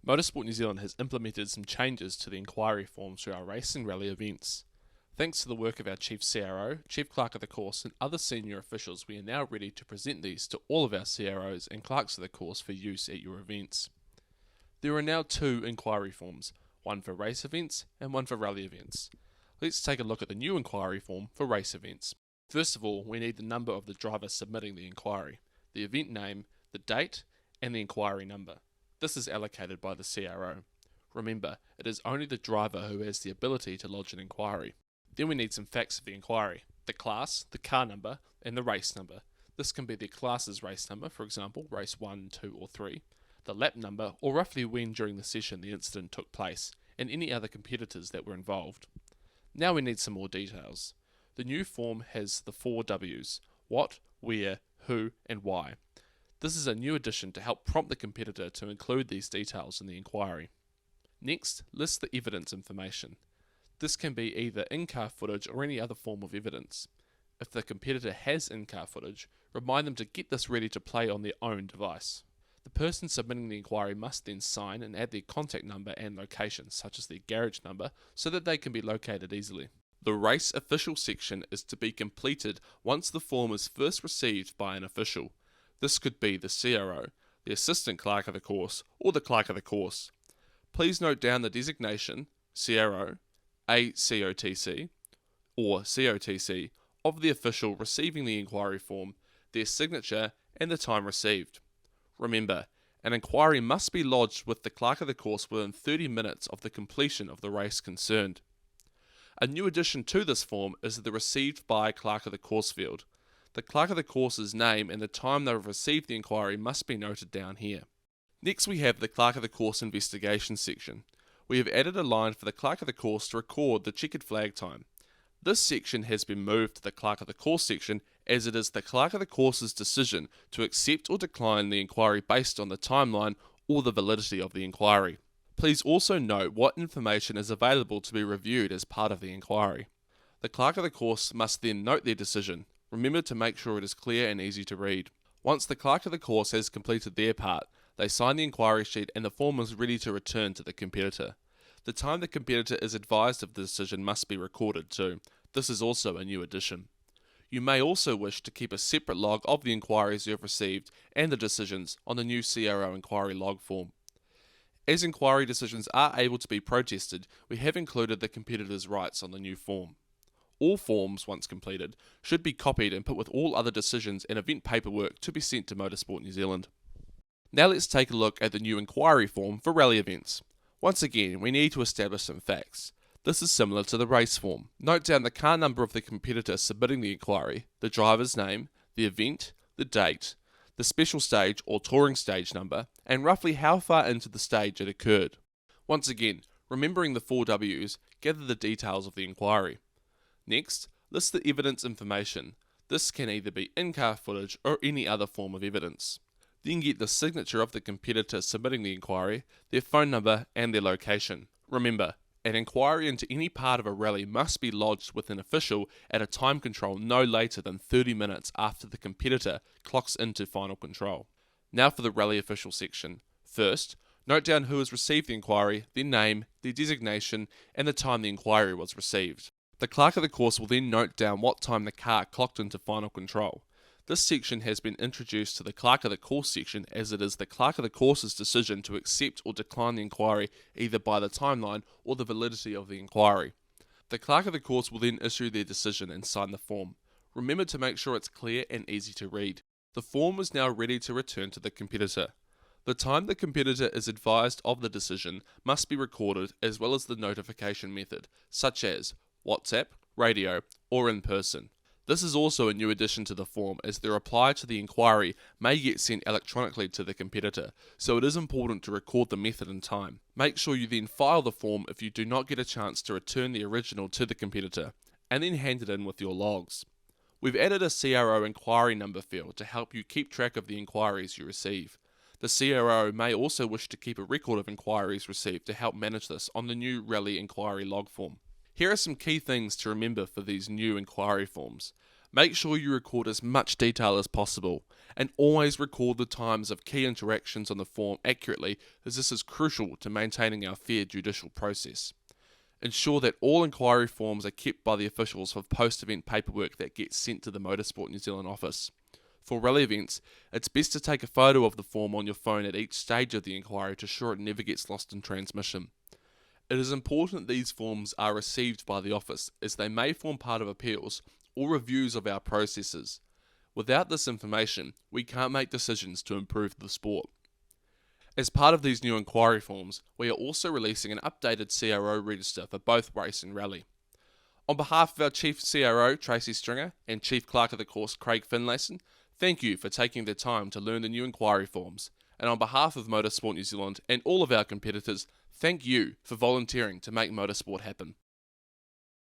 Motorsport New Zealand has implemented some changes to the inquiry forms for our race and rally events. Thanks to the work of our Chief CRO, Chief Clerk of the Course and other senior officials, we are now ready to present these to all of our CROs and Clerks of the Course for use at your events. There are now two inquiry forms, one for race events and one for rally events. Let's take a look at the new inquiry form for race events. First of all, we need the number of the driver submitting the inquiry, the event name, the date, and the inquiry number. This is allocated by the CRO. Remember, it is only the driver who has the ability to lodge an inquiry. Then we need some facts of the inquiry, the class, the car number, and the race number. This can be the class's race number, for example, race 1, 2, or 3, the lap number, or roughly when during the session the incident took place, and any other competitors that were involved. Now we need some more details. The new form has the 4 W's: what, where, who, and why. This is a new addition to help prompt the competitor to include these details in the inquiry. Next, list the evidence information. This can be either in-car footage or any other form of evidence. If the competitor has in-car footage, remind them to get this ready to play on their own device. The person submitting the inquiry must then sign and add their contact number and location, such as their garage number, so that they can be located easily. The race official section is to be completed once the form is first received by an official. This could be the CRO, the Assistant Clerk of the Course, or the Clerk of the Course. Please note down the designation, CRO, ACOTC, or COTC, of the official receiving the inquiry form, their signature, and the time received. Remember, an inquiry must be lodged with the Clerk of the Course within 30 minutes of the completion of the race concerned. A new addition to this form is the Received by Clerk of the Course field. The Clerk of the Course's name and the time they have received the inquiry must be noted down here. Next we have the Clerk of the Course investigation section. We have added a line for the Clerk of the Course to record the checkered flag time. This section has been moved to the Clerk of the Course section, as it is the Clerk of the Course's decision to accept or decline the inquiry based on the timeline or the validity of the inquiry. Please also note what information is available to be reviewed as part of the inquiry. The Clerk of the Course must then note their decision. Remember to make sure it is clear and easy to read. Once the Clerk of the Course has completed their part, they sign the inquiry sheet and the form is ready to return to the competitor. The time the competitor is advised of the decision must be recorded too. This is also a new addition. You may also wish to keep a separate log of the inquiries you have received and the decisions on the new CRO inquiry log form. As inquiry decisions are able to be protested, we have included the competitor's rights on the new form. All forms, once completed, should be copied and put with all other decisions and event paperwork to be sent to Motorsport New Zealand. Now let's take a look at the new inquiry form for rally events. Once again, we need to establish some facts. This is similar to the race form. Note down the car number of the competitor submitting the inquiry, the driver's name, the event, the date, the special stage or touring stage number, and roughly how far into the stage it occurred. Once again, remembering the 4 W's, gather the details of the inquiry. Next, list the evidence information. This can either be in-car footage or any other form of evidence. Then get the signature of the competitor submitting the inquiry, their phone number, and their location. Remember, an inquiry into any part of a rally must be lodged with an official at a time control no later than 30 minutes after the competitor clocks into final control. Now for the rally official section. First, note down who has received the inquiry, their name, their designation, and the time the inquiry was received. The Clerk of the Course will then note down what time the car clocked into final control. This section has been introduced to the Clerk of the Course section, as it is the Clerk of the Course's decision to accept or decline the inquiry either by the timeline or the validity of the inquiry. The Clerk of the Course will then issue their decision and sign the form. Remember to make sure it's clear and easy to read. The form is now ready to return to the competitor. The time the competitor is advised of the decision must be recorded, as well as the notification method, such as WhatsApp, radio, or in person. This is also a new addition to the form, as the reply to the inquiry may get sent electronically to the competitor, so it is important to record the method and time. Make sure you then file the form if you do not get a chance to return the original to the competitor, and then hand it in with your logs. We've added a CRO inquiry number field to help you keep track of the inquiries you receive. The CRO may also wish to keep a record of inquiries received to help manage this on the new rally inquiry log form. Here are some key things to remember for these new inquiry forms. Make sure you record as much detail as possible, and always record the times of key interactions on the form accurately, as this is crucial to maintaining our fair judicial process. Ensure that all inquiry forms are kept by the officials for post-event paperwork that gets sent to the Motorsport New Zealand office. For rally events, it's best to take a photo of the form on your phone at each stage of the inquiry to ensure it never gets lost in transmission. It is important that these forms are received by the office, as they may form part of appeals or reviews of our processes. Without this information, we can't make decisions to improve the sport. As part of these new inquiry forms, we are also releasing an updated CRO register for both race and rally. On behalf of our Chief CRO, Tracy Stringer, and Chief Clerk of the Course, Craig Finlayson, thank you for taking the time to learn the new inquiry forms. And on behalf of Motorsport New Zealand and all of our competitors, thank you for volunteering to make motorsport happen.